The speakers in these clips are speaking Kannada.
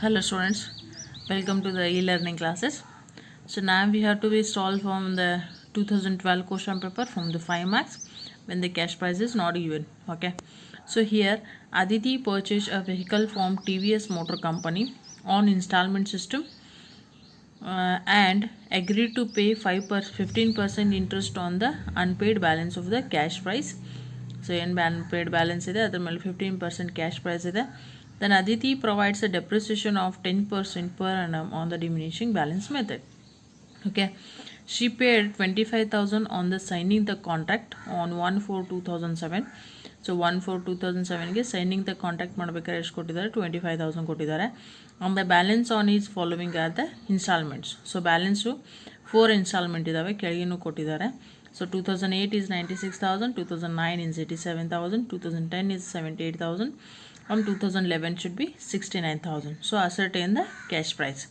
Hello students, welcome to the e-learning classes. So now we have to be solved from the 2012 question paper from the 5 marks when the cash price is not given. Okay, so here Aditi purchased a vehicle from TVS Motor Company on installment system and agreed to pay 15% interest on the unpaid balance of the cash price. So ಏನು unpaid balance ಇದೆ ಅದರ ಮೇಲೆ 15% cash price ಇದೆ. Then Aditi provides a depreciation of 10% per annum on the diminishing balance method. Okay, she paid 25,000 on the signing the contract on 1/4/2007. So 1/4/2007 ಗೆ signing the contract ಮಾಡಬೇಕಾದ್ರೆ ಎಷ್ಟು ಕೊಟ್ಟಿದ್ದಾರೆ 25,000 ಕೊಟ್ಟಿದ್ದಾರೆ. On the balance on is following are the installments. So balance 4 installment ಇದಾವೆ ಕೆಳಗಿನೂ ಕೊಟ್ಟಿದ್ದಾರೆ. So 2008 is 96,000, 2009 is 87,000, 2010 is 78,000, and 2011 should be 69,000. So ascertain the cash price.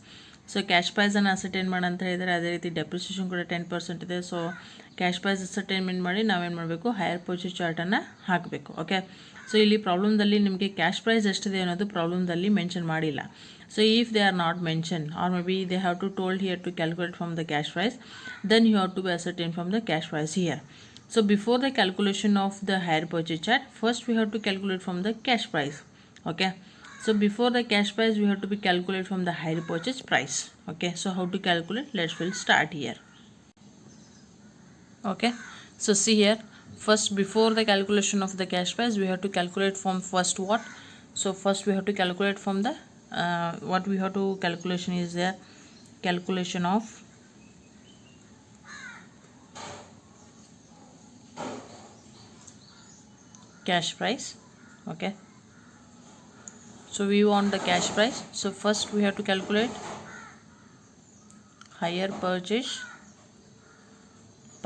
So cash price ಅನ್ನು ascertain ಮಾಡಿ ಅಂತ ಹೇಳಿದರೆ ಅದೇ ರೀತಿ ಡೆಪ್ರಿಸಿಯೇಷನ್ ಕೂಡ 10% ಇದೆ. ಸೊ ಕ್ಯಾಶ್ ಪ್ರೈಸ್ ಅಸರ್ಟೈನ್ಮೆಂಟ್ ಮಾಡಿ ನಾವೇನು ಮಾಡಬೇಕು ಹೈಯರ್ ಪರ್ಚೇಸ್ ಚಾರ್ಟನ್ನು ಹಾಕಬೇಕು. ಓಕೆ, ಸೊ ಇಲ್ಲಿ ಪ್ರಾಬ್ಲಮ್ದಲ್ಲಿ ನಿಮಗೆ ಕ್ಯಾಶ್ ಪ್ರೈಸ್ ಎಷ್ಟಿದೆ ಅನ್ನೋದು ಪ್ರಾಬ್ಲಮ್ದಲ್ಲಿ ಮೆನ್ಷನ್ ಮಾಡಿಲ್ಲ. So if they are not mentioned or maybe they have to told here to calculate from the cash price, then you have to be ascertain from the cash price here. So before the calculation of the hire purchase chart, first we have to calculate from the cash price. Okay, so before the cash price we have to be calculate from the hire purchase price. Okay, so how to calculate, we'll start here. Okay, so see here, first before the calculation of the cash price we have to calculate from first what. So first we have to calculate from the what we have to calculation is the calculation of cash price. Okay, so we want the cash price. So first we have to calculate higher purchase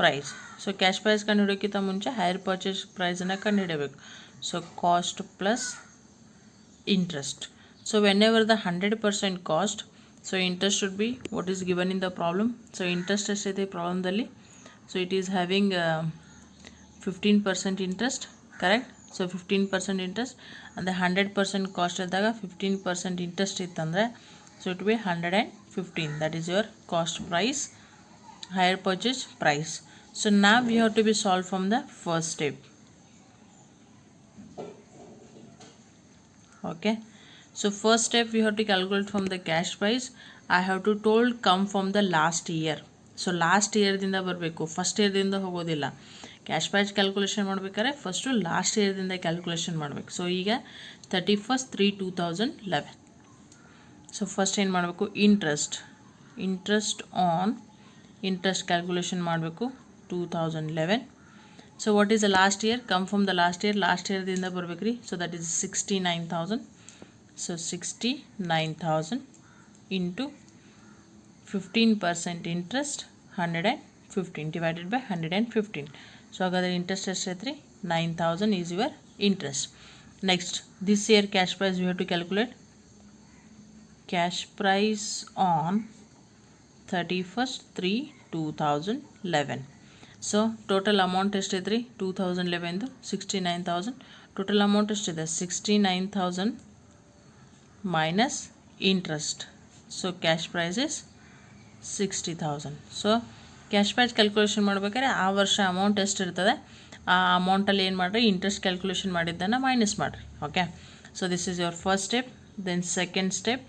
price. So cash price ಕಂಡುಹಿಡಿಯೋಕ್ಕಿಂತ ಮುಂಚೆ higher purchase price ಅನ್ನು ಕಂಡುಹಿಡಿಯಬೇಕು. So cost plus interest. So whenever the 100% cost, so interest should be what is given in the problem. So interest ಎಷ್ಟಿದೆ ಪ್ರಾಬ್ಲಮ್ದಲ್ಲಿ, so it is having 15% interest, correct? So 15% interest and the 100% cost ಇದ್ದಾಗ 15% interest ಇತ್ತಂದರೆ so it will be 115. that is your cost price, higher purchase price. So now we have to be solved from the first step. Okay, so first step we have to calculate from the cash price. I have to told come from the last year. So last year ದಿಂದ ಬರಬೇಕು, ಫಸ್ಟ್ ಇಯರ್ದಿಂದ ಹೋಗೋದಿಲ್ಲ. ಕ್ಯಾಶ್ ಪ್ರೈಸ್ ಕ್ಯಾಲ್ಕುಲೇಷನ್ ಮಾಡಬೇಕಾದ್ರೆ ಫಸ್ಟು ಲಾಸ್ಟ್ ಇಯರ್ದಿಂದ ಕ್ಯಾಲ್ಕುಲೇಷನ್ ಮಾಡಬೇಕು. ಸೊ ಈಗ 31/3/2011. ಸೊ ಫಸ್ಟ್ ಏನು ಮಾಡಬೇಕು, ಇಂಟ್ರೆಸ್ಟ್ ಆನ್ ಇಂಟ್ರೆಸ್ಟ್ ಕ್ಯಾಲ್ಕುಲೇಷನ್ ಮಾಡಬೇಕು 2011. So what is the last year, come from the last ಇಯರ್ದಿಂದ ಬರ್ಬೇಕು ರೀ. So that is 69,000. So 69,000 into 15% interest 115 divided by 115. So ಹಾಗಾದರೆ ಇಂಟ್ರೆಸ್ಟ್ ಎಷ್ಟೈತ್ರಿ 9,000 is your interest. Next, this year cash price we have to calculate. Cash price on 31/3/2011. So total amount ಎಷ್ಟೈತ್ರಿ 2011 69,000. ಟೋಟಲ್ ಅಮೌಂಟ್ ಎಷ್ಟಿದೆ 69,000 minus interest. So cash price is 60,000. So cash price calculation ಮಾಡಬೇಕಾದ್ರೆ ಆ ವರ್ಷ ಅಮೌಂಟ್ ಎಷ್ಟಿರ್ತದೆ ಆ ಅಮೌಂಟಲ್ಲಿ ಏನು ಮಾಡಿರಿ ಇಂಟ್ರೆಸ್ಟ್ ಕ್ಯಾಲ್ಕುಲೇಷನ್ ಮಾಡಿದ್ದನ್ನು ಮೈನಸ್ ಮಾಡಿರಿ. Okay, so this is your first step. Then second step,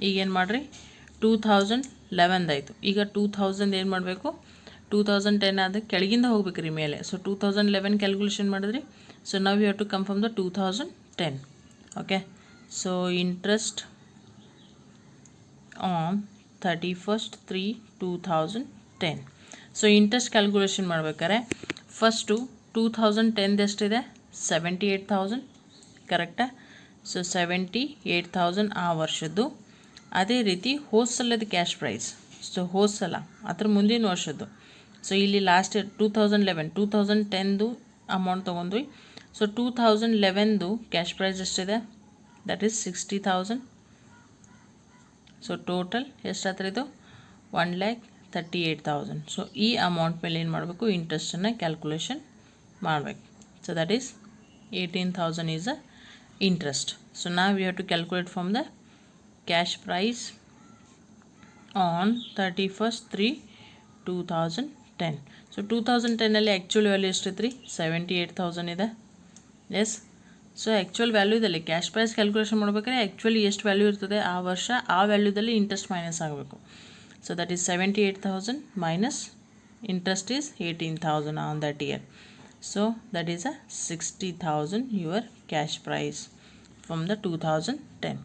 ಈಗೇನು ಮಾಡಿರಿ 2011 ಆಯಿತು. ಈಗ 2000 ಏನು ಮಾಡಬೇಕು 2010 ಆದ ಕೆಳಗಿಂದ ಹೋಗ್ಬೇಕು ರೀ ಮೇಲೆ. ಸೊ 2011 ಕ್ಯಾಲ್ಕುಲೇಷನ್ ಮಾಡಿದ್ರಿ. ಸೊ ನಾವು you have to come from the 2010. Okay, so interest on 31/3/2010. So interest calculation ಮಾಡಬೇಕಾದ್ರೆ ಫಸ್ಟು 2010 ಎಷ್ಟಿದೆ 78,000, ಕರೆಕ್ಟಾ? ಸೊ 78,000 ಆ ವರ್ಷದ್ದು. ಅದೇ ರೀತಿ ಹೋದ ಸಲದ ಕ್ಯಾಶ್ ಪ್ರೈಸ್, ಸೊ ಹೋದ ಸಲ ಅದ್ರ ಮುಂದಿನ ವರ್ಷದ್ದು. ಸೊ ಇಲ್ಲಿ ಲಾಸ್ಟ್ ಇಯರ್ 2010ದು ಅಮೌಂಟ್ ತೊಗೊಂಡ್ವಿ. ಸೊ 2011ದು ಕ್ಯಾಶ್ ಪ್ರೈಸ್ ಎಷ್ಟಿದೆ ದಟ್ ಈಸ್ 60,000. ಸೊ ಟೋಟಲ್ ಎಷ್ಟಾದ್ರೆ ಇದು 1,38,000. ಸೊ ಈ ಅಮೌಂಟ್ ಮೇಲೆ ಏನು ಮಾಡಬೇಕು ಇಂಟ್ರೆಸ್ಟನ್ನು ಕ್ಯಾಲ್ಕುಲೇಷನ್ ಮಾಡಬೇಕು. So that is 18,000 is a interest. So now we have to calculate from the cash price on 31st 3 2010. So 2010ಅಲ್ಲಿ ಆ್ಯಕ್ಚುಲ್ ವ್ಯಾಲ್ಯೂ ಎಷ್ಟಿತ್ತು ರೀ 78,000 ಇದೆ. ಎಸ್, ಸೊ ಆ್ಯಕ್ಚುಲ್ ವ್ಯಾಲ್ಯೂದಲ್ಲಿ ಕ್ಯಾಶ್ ಪ್ರೈಸ್ ಕ್ಯಾಲ್ಕುಲೇಷನ್ ಮಾಡ್ಬೇಕಾದ್ರೆ ಆ್ಯಕ್ಚುಲಿ ಎಷ್ಟು ವ್ಯಾಲ್ಯೂ ಇರ್ತದೆ ಆ ವರ್ಷ ಆ ವ್ಯಾಲ್ಯೂದಲ್ಲಿ ಇಂಟ್ರೆಸ್ಟ್ ಮೈನಸ್ ಆಗಬೇಕು. So that is 78,000 minus interest is 18,000 on that year. So that is 60,000 your cash price from the 2010.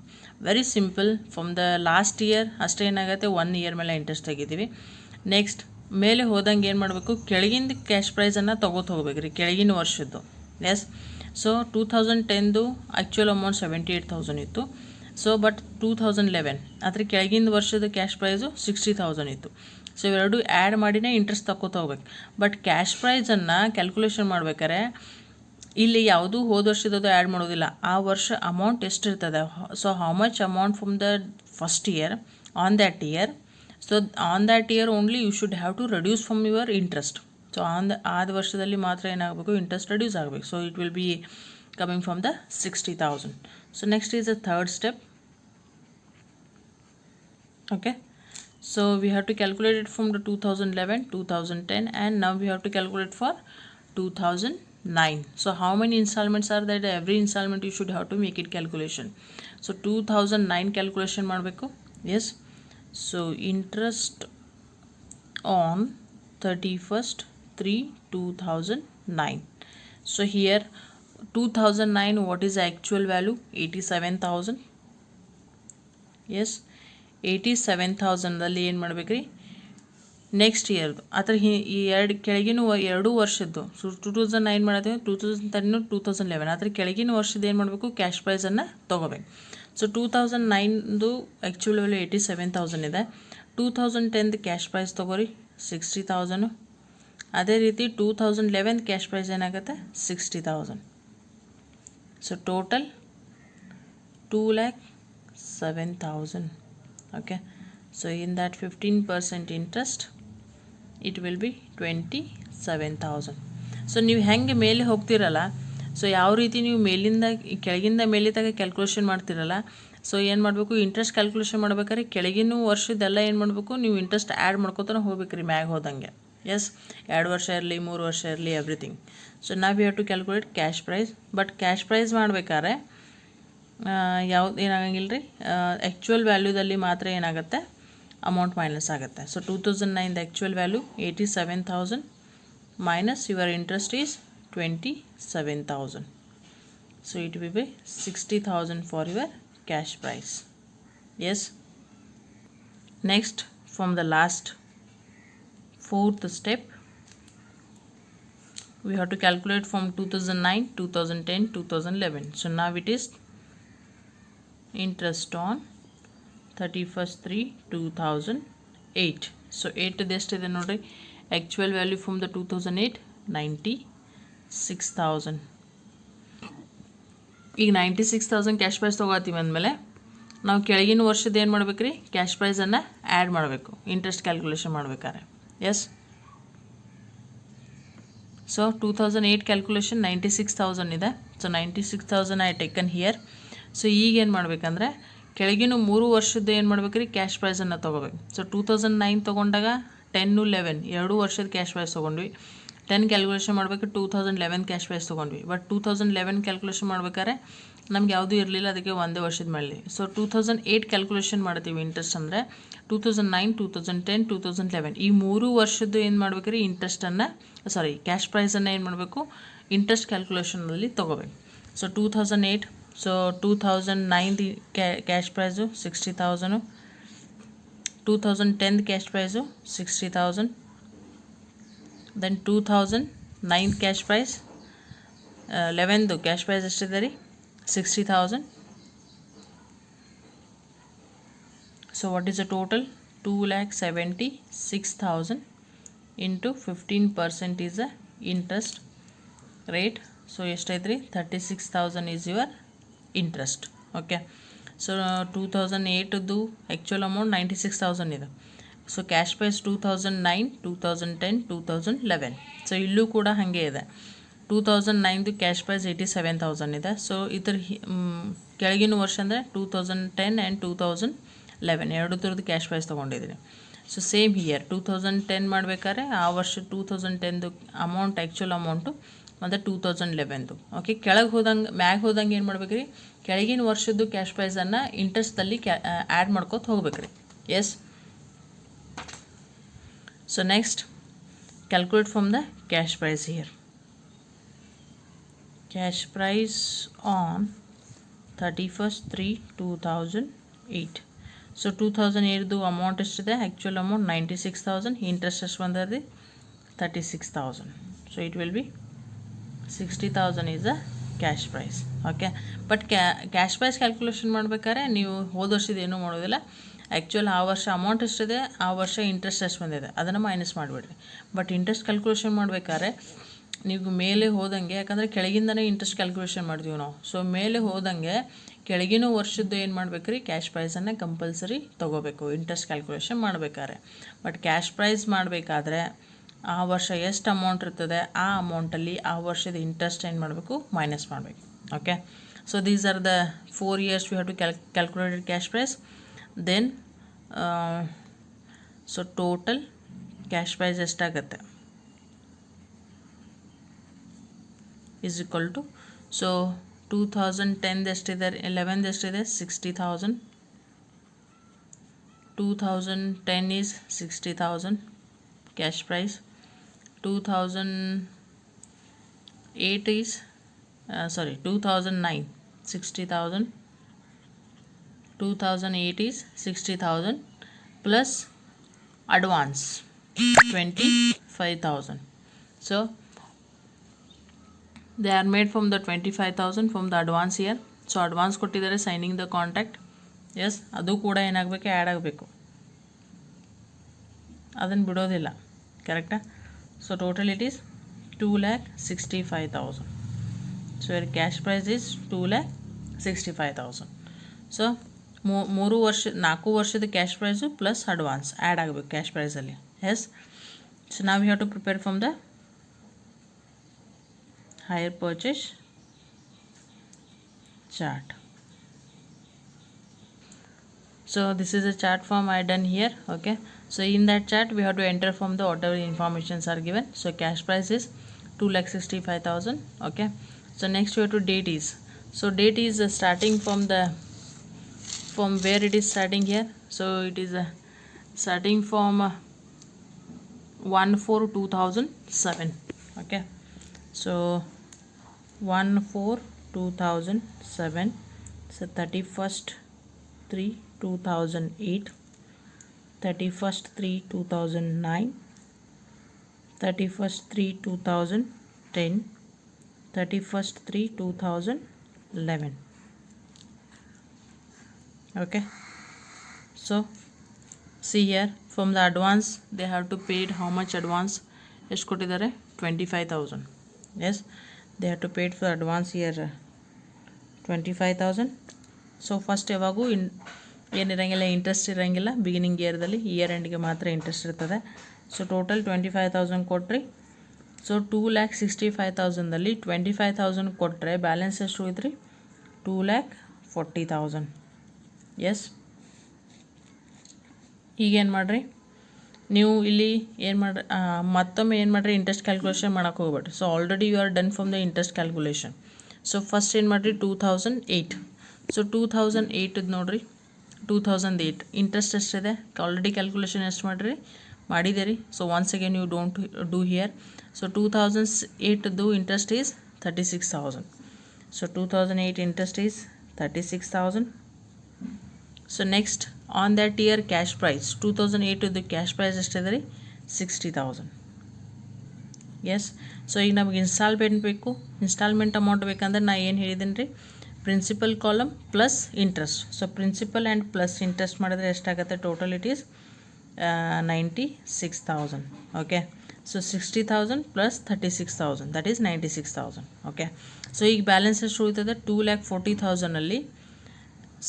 Very simple. From the last year ಅಷ್ಟೇ ಏನಾಗುತ್ತೆ 1 ಇಯರ್ ಮೇಲೆ ಇಂಟ್ರೆಸ್ಟ್ ತೆಗಿತೀವಿ. ನೆಕ್ಸ್ಟ್ ಮೇಲೆ ಹೋದಂಗೆ ಏನು ಮಾಡಬೇಕು, ಕೆಳಗಿಂದ ಕ್ಯಾಶ್ ಪ್ರೈಸನ್ನು ಹೋಗ್ಬೇಕು ರೀ, ಕೆಳಗಿನ ವರ್ಷದ್ದು. ಎಸ್, ಸೊ 2010ದು ಆ್ಯಕ್ಚುಯಲ್ ಅಮೌಂಟ್ 78,000 ಇತ್ತು. ಸೊ ಬಟ್ 2011 ಅದ್ರ ಕೆಳಗಿನ ವರ್ಷದ ಕ್ಯಾಶ್ ಪ್ರೈಸು 60,000 ಇತ್ತು. ಸೊ ಇವೆರಡು ಆ್ಯಡ್ ಮಾಡಿನೇ ಇಂಟ್ರೆಸ್ಟ್ ಹೋಗ್ಬೇಕು. ಬಟ್ ಕ್ಯಾಶ್ ಪ್ರೈಸನ್ನು ಕ್ಯಾಲ್ಕುಲೇಷನ್ ಮಾಡ್ಬೇಕಾರೆ ಇಲ್ಲಿ ಯಾವುದೂ ಹೋದ ವರ್ಷದ್ದು ಆ್ಯಡ್ ಮಾಡೋದಿಲ್ಲ, ಆ ವರ್ಷ ಅಮೌಂಟ್ ಎಷ್ಟಿರ್ತದೆ. So how much amount from the first year on that year. So on that year only you should have to reduce from your interest. So ಆದ ವರ್ಷದಲ್ಲಿ ಮಾತ್ರ ಏನಾಗಬೇಕು, ಇಂಟ್ರೆಸ್ಟ್ ರೆಡ್ಯೂಸ್ ಆಗಬೇಕು. So it will be coming from the 60,000. So next is the third step. Okay, so we have to calculate it from the 2011, 2010 and now we have to calculate for 2009. So how many installments are there? Every installment you should have to make it calculation. So 2009 calculation ಮಾಡಬೇಕು. Yes, so interest on 31st 3 2009. So here 2009 what is the actual value? 87,000. Yes, 87,000ದಲ್ಲಿ ಏನು ಮಾಡ್ಬೇಕು ರೀ, ನೆಕ್ಸ್ಟ್ ಇಯರ್ದು ಆ ಥರ ಈ ಕೆಳಗಿನ 2 ವರ್ಷದ್ದು. ಸೊ 2009 ಮಾಡಿದ್ರೆ 2010 2011 ಆ ಥರ ಕೆಳಗಿನ ವರ್ಷದ ಏನು ಮಾಡಬೇಕು, ಕ್ಯಾಶ್ ಪ್ರೈಸನ್ನು ತೊಗೋಬೇಕು. ಸೊ 2009ದು ಆ್ಯಕ್ಚುಲ್ ವ್ಯಾಲ್ಯೂ 87,000 ಇದೆ. 2010ದು ಕ್ಯಾಶ್ ಪ್ರೈಸ್ ತೊಗೋರಿ 60,000. ಅದೇ ರೀತಿ 2011 ಕ್ಯಾಶ್ ಪ್ರೈಸ್ ಏನಾಗುತ್ತೆ 60,000. So total 2,07,000. Okay, so in that 15% interest it will be 27,000. So ನೀವು ಹೆಂಗೆ ಮೇಲೆ ಹೋಗ್ತಿರಲ್ಲ, ಸೊ ಯಾವ ರೀತಿ ನೀವು ಮೇಲಿಂದ ಕೆಳಗಿಂದ ಮೇಲೆ ತಗ ಕ್ಯಾಲ್ಕುಲೇಷನ್ ಮಾಡ್ತಿರಲ್ಲ, ಸೊ ಏನು ಮಾಡಬೇಕು, ಇಂಟ್ರೆಸ್ಟ್ ಕ್ಯಾಲ್ಕುಲೇಷನ್ ಮಾಡ್ಬೇಕಾದ್ರೆ ಕೆಳಗಿನ ವರ್ಷದೆಲ್ಲ ಏನು ಮಾಡಬೇಕು, ನೀವು ಇಂಟ್ರೆಸ್ಟ್ ಆ್ಯಡ್ ಮಾಡ್ಕೋತಾನೆ ಹೋಗ್ಬೇಕು ರೀ ಮ್ಯಾಗ ಹೋದಂಗೆ. ಎಸ್, 2 ವರ್ಷ ಇರಲಿ 3 ವರ್ಷ ಇರಲಿ ಎವ್ರಿಥಿಂಗ್. ಸೊ ನಾವು have to calculate cash price. But cash price ಮಾಡ್ಬೇಕಾದ್ರೆ ಯಾವ್ದು ಏನಾಗಂಗಿಲ್ಲ ರೀ, ಆ್ಯಕ್ಚುಯಲ್ ವ್ಯಾಲ್ಯೂದಲ್ಲಿ ಮಾತ್ರ ಏನಾಗುತ್ತೆ, ಅಮೌಂಟ್ ಮೈನಸ್ ಆಗುತ್ತೆ. So 2009 actual value 87,000 minus your interest is 27,000. So it will be 60,000 for your cash price. Yes, next from the last fourth step we have to calculate from 2009, 2010, 2011. So now it is interest on 31st 3 2008. So 8 ಎಷ್ಟಿದೆ ನೋಡ್ರಿ, ಆ್ಯಕ್ಚುಯಲ್ ವ್ಯಾಲ್ಯೂ ಫ್ರಮ್ ದ 2008 96,000. ಈಗ 96,000 ಕ್ಯಾಶ್ ಪ್ರೈಸ್ ತೊಗೋತೀವಿ ಅಂದಮೇಲೆ ನಾವು ಕೆಳಗಿನ ವರ್ಷದ ಏನು ಮಾಡ್ಬೇಕು ರೀ, ಕ್ಯಾಶ್ ಪ್ರೈಸನ್ನು ಆ್ಯಡ್ ಮಾಡಬೇಕು ಇಂಟ್ರೆಸ್ಟ್ ಕ್ಯಾಲ್ಕುಲೇಷನ್ ಮಾಡ್ಬೇಕಾದ್ರೆ. ಎಸ್, ಸೊ 2008 ಕ್ಯಾಲ್ಕುಲೇಷನ್ 96,000 ಇದೆ. So 96,000 I taken here. So ಈಗೇನು ಮಾಡಬೇಕಂದ್ರೆ ಕೆಳಗಿನ 3 ವರ್ಷದ್ದು ಏನು ಮಾಡ್ಬೇಕು ರೀ, ಕ್ಯಾಶ್ ಪ್ರೈಸನ್ನು ತೊಗೋಬೇಕು. ಸೊ 2009 ತೊಗೊಂಡಾಗ 10, 11 2 ವರ್ಷದ ಕ್ಯಾಶ್ ಪ್ರೈಸ್ ತೊಗೊಂಡ್ವಿ. 10 ಕ್ಯಾಲ್ಕುಲೇಷನ್ ಮಾಡಬೇಕು, 2011 ಕ್ಯಾಶ್ ಪ್ರೈಸ್ ತೊಗೊಂಡ್ವಿ. ಬಟ್ 2011 ಕ್ಯಾಲ್ಕುಲೇಷನ್ ಮಾಡ್ಬೇಕಾದ್ರೆ ನಮ್ಗೆ ಯಾವುದೂ ಇರಲಿಲ್ಲ, ಅದಕ್ಕೆ ಒಂದೇ ವರ್ಷದ ಮಾಡಲಿ. ಸೊ 2008 ಕ್ಯಾಲ್ಕುಲೇಷನ್ ಮಾಡ್ತೀವಿ ಇಂಟ್ರೆಸ್ಟ್ ಅಂದರೆ 2009, 2010, 2011 ಈ 3 ವರ್ಷದ್ದು ಏನು ಮಾಡ್ಬೇಕು ರೀ, ಇಂಟ್ರೆಸ್ಟನ್ನು ಕ್ಯಾಶ್ ಪ್ರೈಸನ್ನು ಏನು ಮಾಡಬೇಕು, ಇಂಟ್ರೆಸ್ಟ್ ಕ್ಯಾಲ್ಕುಲೇಷನಲ್ಲಿ ತೊಗೋಬೇಕು. So 2008, so 2009 cash price 60,000, 2010 cash price 60,000, then 2009 cash price 11ದು ಕ್ಯಾಶ್ ಪ್ರೈಸ್ ಎಷ್ಟಿದೆ ರೀ 60,000. So what is the total? 2,76,000 into 15% is the interest rate. So ಎಷ್ಟೈತ್ರಿ 36,000 is your interest. Okay, so 2008ದು ಆ್ಯಕ್ಚುಯಲ್ ಅಮೌಂಟ್ 96,000 ಇದೆ. So cash prize 2009, 2010, 2011. ಸೊ ಇಲ್ಲೂ ಕೂಡ ಹಾಗೆ ಇದೆ. 2009ದು ಕ್ಯಾಶ್ ಪ್ರೈಸ್ 87,000 ಇದೆ. ಸೊ ಇದ್ರ ಕೆಳಗಿನ ವರ್ಷ ಅಂದರೆ 2010 ಆ್ಯಂಡ್ 2011 ಎರಡು ಥರದ್ದು ಕ್ಯಾಶ್ ಪ್ರೈಸ್ ತೊಗೊಂಡಿದ್ದೀನಿ. ಸೊ ಸೇಮ್ ಹಿಯರ್ 2010 ಮಾಡಬೇಕಾದ್ರೆ ಆ ವರ್ಷ 2010ದು ಅಮೌಂಟ್ ಆ್ಯಕ್ಚುಲ್ ಅಮೌಂಟು ಮತ್ತು 2011ದು. ಓಕೆ, ಕೆಳಗೆ ಹೋದಂಗೆ ಮ್ಯಾಗೆ ಹೋದಂಗೆ ಏನು ಮಾಡ್ಬೇಕು ರೀ, ಕೆಳಗಿನ ವರ್ಷದ್ದು ಕ್ಯಾಶ್ ಪ್ರೈಸನ್ನು ಇಂಟ್ರೆಸ್ಟಲ್ಲಿ ಆ್ಯಡ್ ಮಾಡ್ಕೊತ ಹೋಗ್ಬೇಕು ರೀ. Yes. So next calculate from the cash price here. Cash price on 31/3/2008. So 2008 amount ಎಷ್ಟಿದೆ, actual amount 96,000, interest ಎಷ್ಟು ಬಂದಿದೆ 36,000. So it will be 60,000 is the cash price. Okay, but cash price calculation ಮಾಡಬೇಕಾದ್ರೆ ನೀವು ಹೋದ ವರ್ಷದ ಏನೂ ಮಾಡೋದಿಲ್ಲ. ಆ್ಯಕ್ಚುಲ್ ಆ ವರ್ಷ ಅಮೌಂಟ್ ಎಷ್ಟಿದೆ, ಆ ವರ್ಷ ಇಂಟ್ರೆಸ್ಟ್ ಎಷ್ಟು ಬಂದಿದೆ ಅದನ್ನು ಮೈನಸ್ ಮಾಡಿಬಿಡ್ರಿ. ಬಟ್ ಇಂಟ್ರೆಸ್ಟ್ ಕ್ಯಾಲ್ಕುಲೇಷನ್ ಮಾಡಬೇಕಾದ್ರೆ ನೀವು ಮೇಲೆ ಹೋದಂಗೆ, ಯಾಕಂದರೆ ಕೆಳಗಿಂದನೇ ಇಂಟ್ರೆಸ್ಟ್ ಕ್ಯಾಲ್ಕುಲೇಷನ್ ಮಾಡ್ತೀವಿ ನಾವು. ಸೊ ಮೇಲೆ ಹೋದಂಗೆ ಕೆಳಗಿನ ವರ್ಷದ್ದು ಏನು ಮಾಡ್ಬೇಕು ರೀ, ಕ್ಯಾಶ್ ಪ್ರೈಸನ್ನು ಕಂಪಲ್ಸರಿ ತೊಗೋಬೇಕು ಇಂಟ್ರೆಸ್ಟ್ ಕ್ಯಾಲ್ಕುಲೇಷನ್ ಮಾಡಬೇಕಾದ್ರೆ. ಬಟ್ ಕ್ಯಾಶ್ ಪ್ರೈಸ್ ಮಾಡಬೇಕಾದ್ರೆ ಆ ವರ್ಷ ಎಷ್ಟು ಅಮೌಂಟ್ ಇರ್ತದೆ ಆ ಅಮೌಂಟಲ್ಲಿ ಆ ವರ್ಷದ ಇಂಟ್ರೆಸ್ಟ್ ಏನು ಮಾಡಬೇಕು, ಮೈನಸ್ ಮಾಡಬೇಕು. Okay, so these are the 4 years we have to calculated cash price. Then so total cash price ಎಷ್ಟಾಗುತ್ತೆ ಈಸ್ ಈಕ್ವಲ್ ಟು, ಸೊ 2010 ಎಷ್ಟಿದೆ, 11 ಎಷ್ಟಿದೆ 60,000. 2010 is 60,000 cash price. 2008 is 2009 60,000. 2008 is 60,000 plus advance 25,000. So they are made from the 25,000 from the advance here. So advance ಕೊಟ್ಟಿದ್ದಾರೆ signing the contract. ಎಸ್, ಅದು ಕೂಡ ಏನಾಗಬೇಕು, ಆ್ಯಡ್ ಆಗಬೇಕು, ಅದನ್ನು ಬಿಡೋದಿಲ್ಲ. ಕರೆಕ್ಟಾ? So total it is 2,65,000. So your cash price is 2,65,000. So 4 ವರ್ಷದ cash price plus advance add ಆಗಬೇಕು ಕ್ಯಾಶ್ ಪ್ರೈಸಲ್ಲಿ. ಎಸ್. ಸೊ ನಾವು have to prepare from the hire purchase chart. So this is a chart form I done here. Okay, so in that chart we have to enter from the whatever informations are given. So cash price is 2,65,000. Okay, so next we have to date is, so date is starting from where it is starting here. So it is starting from 1/4/2007. Okay, so 1/4/2007. So 31/3/2008, 31/3/2009, 31/3/2010, 31/3/2011. Okay, so see here from the advance they have to paid how much advance, ಎಷ್ಟು ಕೊಟ್ಟಿದ್ದಾರೆ 25,000. yes, they have to paid for advance here 25,000. So first ಯಾವಾಗೂ ಏನಿರಂಗಿಲ್ಲ, ಇಂಟ್ರೆಸ್ಟ್ ಇರೋಂಗಿಲ್ಲ ಬಿಗಿನಿಂಗ್ ಇಯರ್ದಲ್ಲಿ, ಇಯರ್ ಎಂಡ್ಗೆ ಮಾತ್ರ ಇಂಟ್ರೆಸ್ಟ್ ಇರ್ತದೆ. ಸೊ ಟೋಟಲ್ 25,000 ಕೊಟ್ರಿ. ಸೊ 2,65,000ದಲ್ಲಿ 25,000 ಕೊಟ್ಟರೆ ಬ್ಯಾಲೆನ್ಸ್ ಎಷ್ಟು ಹೋಯ್ತು ರೀ, 2,40,000. ಎಸ್. ಈಗೇನು ಮಾಡಿರಿ ನೀವು ಇಲ್ಲಿ ಏನು ಮಾಡ್ರಿ, ಮತ್ತೊಮ್ಮೆ ಏನು ಮಾಡಿರಿ, ಇಂಟ್ರೆಸ್ಟ್ ಕ್ಯಾಲ್ಕುಲೇಷನ್ ಮಾಡೋಕೆ ಹೋಗ್ಬೇಡ್ರಿ. So already you are done from the interest calculation. So first ಏನು ಮಾಡಿರಿ 2008. ಸೊ 2008 ನೋಡಿರಿ, 2008 ಇಂಟ್ರೆಸ್ಟ್ ಎಷ್ಟಿದೆ ಆಲ್ರೆಡಿ ಕ್ಯಾಲ್ಕುಲೇಷನ್ ಎಷ್ಟು ಮಾಡಿದ್ದೀರಿ. So once again you don't do here. So 2008ದು interest is 36,000. So 2008 interest is 36,000. So next on that year cash price 2008ದು ಕ್ಯಾಶ್ ಪ್ರೈಸ್ ಎಷ್ಟಿದೆ ರೀ, 60,000. ಎಸ್. ಸೊ ಈಗ ನಮಗೆ ಇನ್ಸ್ಟಾಲ್ಮೆಂಟ್ ಬೇಕು. ಇನ್ಸ್ಟಾಲ್ಮೆಂಟ್ ಅಮೌಂಟ್ ಬೇಕಂದ್ರೆ ನಾ ಏನು ಹೇಳಿದ್ದೀನಿ ರೀ, principal column plus interest. So principal and plus interest ಮಾಡಿದ್ರೆ ಎಷ್ಟಾಗುತ್ತೆ, total it is 96,000. Okay, so 60,000 plus 36,000 that is 96,000. Okay, so ಈಗ ಬ್ಯಾಲೆನ್ಸ್ ಎಷ್ಟು ಉಳಿತದೆ, 2,40,000ಅಲ್ಲಿ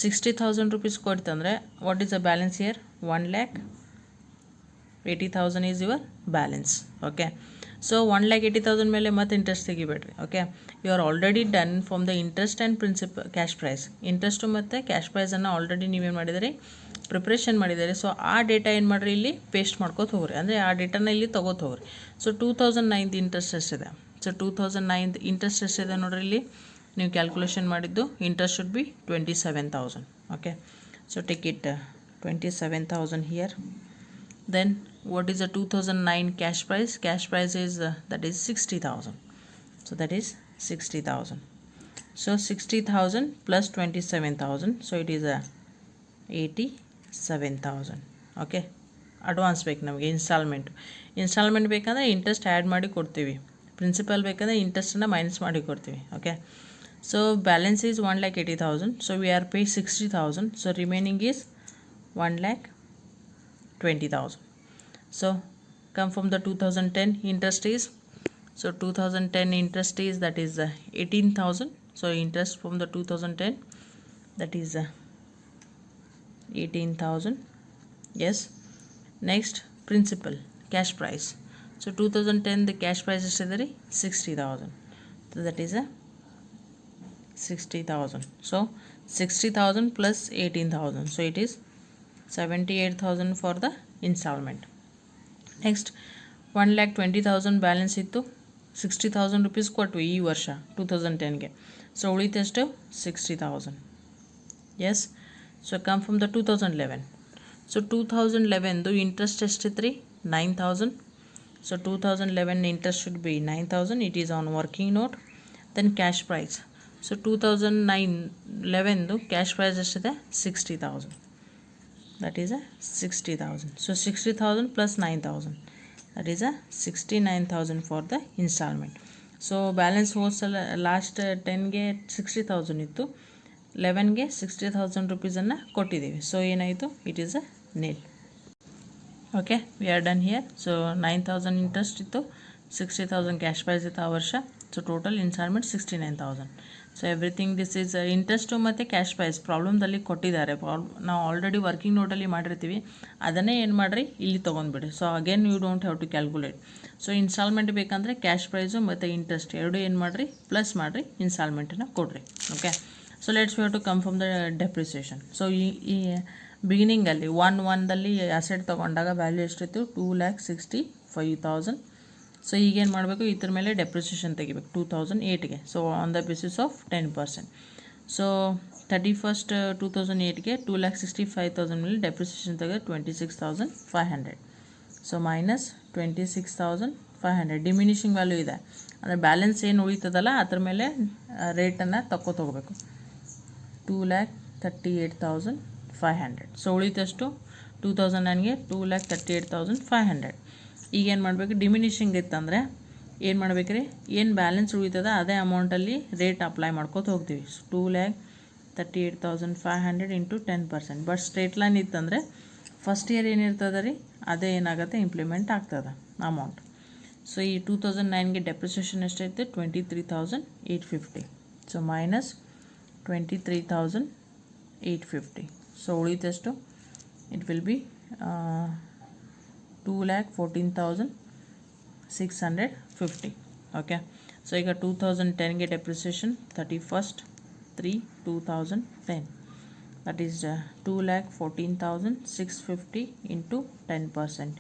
60,000 rupees ಕೊಡ್ತಂದರೆ what is the balance here, 1,80,000 is your balance. Okay, so 1,80,000 ಮೇಲೆ ಮತ್ತೆ ಇಂಟ್ರೆಸ್ಟ್ ತೆಗಿಬೇಡ್ರಿ. Okay, you are already done from the interest and principal cash price. Interest ಮತ್ತು ಕ್ಯಾಶ್ ಪ್ರೈಸನ್ನು ಆಲ್ರೆಡಿ ನೀವೇನು ಮಾಡಿದಿರಿ, ಪ್ರಿಪ್ರೇಷನ್ ಮಾಡಿದ್ದಾರೆ. ಸೊ ಆ ಡೇಟಾ ಏನು ಮಾಡಿರಿ, ಇಲ್ಲಿ ಪೇಸ್ಟ್ ಮಾಡ್ಕೋತ ಹೋಗ್ರಿ, ಅಂದರೆ ಆ ಡೇಟಾನ ಇಲ್ಲಿ ತೊಗೋತ ಹೋಗ್ರಿ. ಸೊ 2009 ಇಂಟ್ರೆಸ್ಟ್ ಎಷ್ಟಿದೆ? ಸೊ 2009 ಇಂಟ್ರೆಸ್ಟ್ ಎಷ್ಟಿದೆ ನೋಡ್ರಿ, ಇಲ್ಲಿ ನೀವು ಕ್ಯಾಲ್ಕುಲೇಷನ್ ಮಾಡಿದ್ದು interest should B 27,000. Okay, so take it 27,000 here. Then what is the 2009 cash price? Cash price is that is 60,000. So that is 60,000. So 60,000 plus 27,000. So it is 87,000. Okay. Advance ಬೇಕು ನಮಗೆ. ಇನ್ಸ್ಟಾಲ್ಮೆಂಟ್ ಬೇಕಂದರೆ ಇಂಟ್ರೆಸ್ಟ್ ಆ್ಯಡ್ ಮಾಡಿ ಕೊಡ್ತೀವಿ, ಪ್ರಿನ್ಸಿಪಲ್ ಬೇಕಂದರೆ ಇಂಟ್ರೆಸ್ಟನ್ನು ಮೈನಸ್ ಮಾಡಿ ಕೊಡ್ತೀವಿ. Okay, so balance is 1,80,000. So we are pay 60,000. So remaining is 1,20,000. So come from the 2010 interest is, so 2010 interest is that is 18,000. So interest from the 2010 that is 18,000. Yes. Next, principal cash price. So 2010 the cash price is 60,000. So that is 60,000. So 60,000 plus 18,000. So it is 78,000 for the installment. Next, 1,20,000 balance ಇತ್ತು, 60,000 ರುಪೀಸ್ ಕೊಟ್ವಿ ಈ ವರ್ಷ 2010ಗೆ. ಸೊ ಉಳಿತಷ್ಟು 60,000. Yes. So come from the 2011. So 2011ದು ಇಂಟ್ರೆಸ್ಟ್ ಎಷ್ಟಿತ್ತು ರೀ? 9,000. So 2011 interest should be 9,000. It is on working note. Then cash price. So 2011ದು ಕ್ಯಾಶ್ ಪ್ರೈಸ್ ಎಷ್ಟಿದೆ? 60,000. That is 60,000. So 60,000 plus 9,000. That is 69,000 for the installment. So balance ಹೋದ ಲಾಸ್ಟ್ 10ಗೆ 60,000 ಇತ್ತು, 11ಗೆ 60,000 ರುಪೀಸನ್ನು ಕೊಟ್ಟಿದ್ದೀವಿ. ಸೊ ಏನಾಯಿತು? It is a nil. Okay, we are done here. So 9,000 interest ಇತ್ತು, 60,000 ಕ್ಯಾಶ್ ಪ್ರೈಸ್ ಇತ್ತು ಆ ವರ್ಷ. So total installment 69,000. So everything this is interest ಮತ್ತು ಕ್ಯಾಶ್ ಪ್ರೈಸ್ ಪ್ರಾಬ್ಲಮ್ದಲ್ಲಿ ಕೊಟ್ಟಿದ್ದಾರೆ. ನಾವು ಆಲ್ರೆಡಿ ವರ್ಕಿಂಗ್ ನೋಟಲ್ಲಿ ಮಾಡಿರ್ತೀವಿ, ಅದನ್ನೇ ಏನು ಮಾಡಿರಿ, ಇಲ್ಲಿ ತೊಗೊಂಡ್ಬಿಡಿ. So again you don't have to calculate. So installment ಬೇಕಂದರೆ ಕ್ಯಾಶ್ ಪ್ರೈಸು ಮತ್ತು ಇಂಟ್ರೆಸ್ಟ್ ಎರಡೂ ಏನು ಮಾಡಿರಿ, ಪ್ಲಸ್ ಮಾಡಿರಿ, ಇನ್ಸ್ಟಾಲ್ಮೆಂಟನ್ನು ಕೊಡಿರಿ. Okay, so let's we have to come from the depreciation. So ಈ ಬಿಗಿನಿಂಗಲ್ಲಿ 1/1ದಲ್ಲಿ ಅಸೆಟ್ ತೊಗೊಂಡಾಗ ವ್ಯಾಲ್ಯೂ ಎಷ್ಟಿತ್ತು? 2,65,000. ಸೊ ಈಗೇನು ಮಾಡಬೇಕು, ಇದ್ರ ಮೇಲೆ ಡೆಪ್ರಿಸಿಯೇಷನ್ ತೆಗಿಬೇಕು 2008ಗೆ. So on the basis of 10%. So 31st 2008ಗೆ 2,65,000 ಮೇಲೆ ಡೆಪ್ರಿಸಿಯೇಷನ್ ತೆಗೆದು 26,500. ಸೊ ಮೈನಸ್ 26,500 ಡಿಮಿನಿಷಿಂಗ್ ವ್ಯಾಲ್ಯೂ ಇದೆ, ಅಂದರೆ ಬ್ಯಾಲೆನ್ಸ್ ಏನು ಉಳಿತದಲ್ಲ ಅದ್ರ ಮೇಲೆ ರೇಟನ್ನು ತಗೋಬೇಕು. 2,38,500. ಸೊ ಉಳಿತಷ್ಟು 2009ಗೆ 2,38,500. ಈಗೇನು ಮಾಡಬೇಕು, ಡಿಮಿನಿಷಿಂಗ್ ಇತ್ತಂದರೆ ಏನು ಮಾಡಬೇಕ್ರಿ, ಏನು ಬ್ಯಾಲೆನ್ಸ್ ಉಳಿತದ ಅದೇ ಅಮೌಂಟಲ್ಲಿ ರೇಟ್ ಅಪ್ಲೈ ಮಾಡ್ಕೋತ ಹೋಗ್ತೀವಿ. 2,38,500 ಇಂಟು 10%. ಬಟ್ ಸ್ಟ್ರೇಟ್ ಲೈನ್ ಇತ್ತಂದರೆ ಫಸ್ಟ್ ಇಯರ್ ಏನಿರ್ತದೆ ರೀ ಅದೇ ಏನಾಗುತ್ತೆ, ಇಂಪ್ಲಿಮೆಂಟ್ ಆಗ್ತದೆ ಅಮೌಂಟ್. ಸೊ ಈ 2009ಗೆ ಡೆಪ್ರಿಸಿಯೇಷನ್ ಎಷ್ಟೈತೆ? 23,850. So minus 23,850. ಸೊ ಉಳಿತಷ್ಟು it will be 2,14,650. Okay, so ಈಗ 2010ಗೆ depreciation 31st 3/2010. That is 2,14,650 into 10%.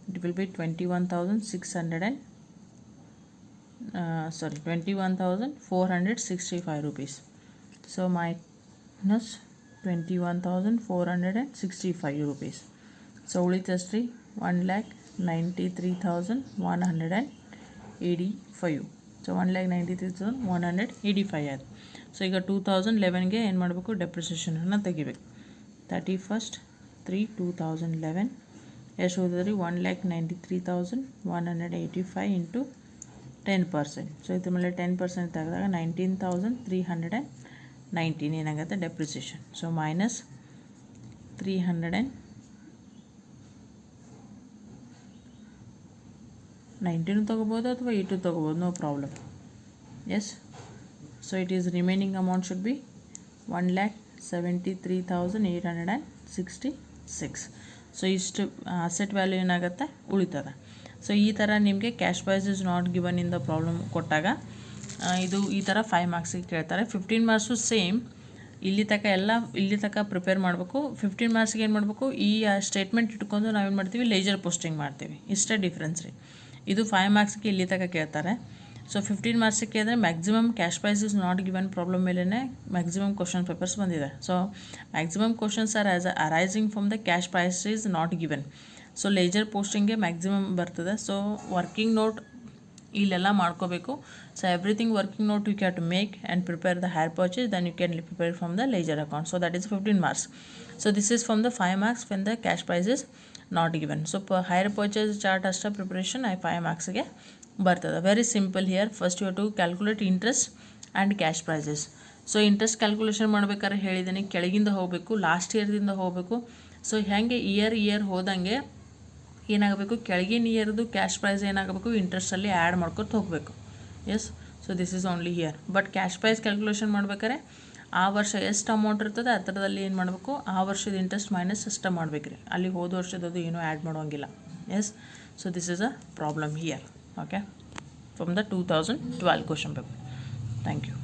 It will be 21,465 rupees. So minus 21,465 rupees. So ಉಳಿತಷ್ಟು ರೀ 1,93,185. ಸೊ 1,93,185 ಆಯಿತು. ಸೊ ಈಗ 2011ಗೆ ಏನು ಮಾಡಬೇಕು, ಡೆಪ್ರಿಸಿಯೇಷನನ್ನು ತೆಗಿಬೇಕು. 31st 3/2011 ಎಷ್ಟು ಹೋದ್ರೆ ರೀ 1,93,185 ಇಂಟು 10%. ಸೊ ಇದ್ರ ಮೇಲೆ 10% ತೆಗೆದಾಗ 19,319 ಏನಾಗುತ್ತೆ ಡೆಪ್ರಿಸಿಯೇಷನ್. ಸೊ ಮೈನಸ್ 319 ತೊಗೋಬೋದು ಅಥವಾ 8 ತೊಗೋಬೋದು, no problem. Yes. So it is remaining amount should be 1,73,866. So ಇಷ್ಟು ಅಸೆಟ್ ವ್ಯಾಲ್ಯೂ ಏನಾಗುತ್ತೆ ಉಳಿತದೆ. ಸೊ ಈ ಥರ ನಿಮಗೆ cash price is not given in the problem ಕೊಟ್ಟಾಗ ಇದು ಈ ಥರ 5 ಮಾರ್ಕ್ಸಿಗೆ ಕೇಳ್ತಾರೆ. 15 ಮಾರ್ಕ್ಸು ಸೇಮ್ ಇಲ್ಲಿ ತನಕ ಪ್ರಿಪೇರ್ ಮಾಡಬೇಕು. 15 ಮಾರ್ಕ್ಸಿಗೆ ಏನು ಮಾಡಬೇಕು, ಈ ಸ್ಟೇಟ್ಮೆಂಟ್ ಇಟ್ಕೊಂಡು ನಾವೇನು ಮಾಡ್ತೀವಿ, ಲೇಜರ್ ಪೋಸ್ಟಿಂಗ್ ಮಾಡ್ತೀವಿ. ಇಷ್ಟೇ ಡಿಫ್ರೆನ್ಸ್ ರೀ. ಇದು 5 ಮಾರ್ಕ್ಸ್ಗೆ ಇಲ್ಲಿ ತನಕ ಕೇಳ್ತಾರೆ. ಸೊ 15 ಮಾರ್ಕ್ಸಿಗೆ ಅಂದರೆ maximum cash price is not given problem ಮೇಲೇ ಮ್ಯಾಕ್ಸಿಮಮ್ ಕ್ವಶನ್ ಪೇಪರ್ಸ್ ಬಂದಿದೆ. So maximum questions are arising from the cash price is not given. So ledger ಪೋಸ್ಟಿಂಗ್ಗೆ ಮ್ಯಾಕ್ಸಿಮಮ್ ಬರ್ತದೆ. ಸೊ ವರ್ಕಿಂಗ್ ನೋಟ್ ಇಲ್ಲೆಲ್ಲ ಮಾಡ್ಕೋಬೇಕು. So everything working note you can to make and prepare the hire purchase, then you can prepare from the ledger account. So that is 15 marks. So this is from the 5 marks when the cash price is not given. So hire purchase chart ಅಷ್ಟೇ ಪ್ರಿಪ್ರೇಷನ್ 5 ಮಾರ್ಕ್ಸ್ಗೆ ಬರ್ತದೆ. Very simple here. First you to calculate interest and cash prices. So interest calculation ಮಾಡ್ಬೇಕಾದ್ರೆ ಹೇಳಿದ್ದೀನಿ, ಕೆಳಗಿಂದ ಹೋಗಬೇಕು, ಲಾಸ್ಟ್ ಇಯರ್ದಿಂದ ಹೋಗಬೇಕು. ಸೊ ಹೇಗೆ ಇಯರ್ ಹೋದಂಗೆ ಏನಾಗಬೇಕು, ಕೆಳಗಿನ ಇಯರ್ದು ಕ್ಯಾಶ್ ಪ್ರೈಸ್ ಏನಾಗಬೇಕು, ಇಂಟ್ರೆಸ್ಟಲ್ಲಿ ಆ್ಯಡ್ ಮಾಡ್ಕೊತ ಹೋಗಬೇಕು. Yes, so this is only here. But cash price calculation ಮಾಡ್ಬೇಕಾದ್ರೆ ಆ ವರ್ಷ ಎಷ್ಟು ಅಮೌಂಟ್ ಇರ್ತದೆ ಆ ಥರದಲ್ಲಿ ಏನು ಮಾಡಬೇಕು, ಆ ವರ್ಷದ ಇಂಟ್ರೆಸ್ಟ್ ಮೈನಸ್ ಅಷ್ಟೇ ಮಾಡ್ಬೇಕು ರೀ. ಅಲ್ಲಿ ಹೋದ ವರ್ಷದದು ಏನೂ ಆ್ಯಡ್ ಮಾಡೋಂಗಿಲ್ಲ. Yes, so this is a problem here. Okay, from the 2012 question paper. Thank you.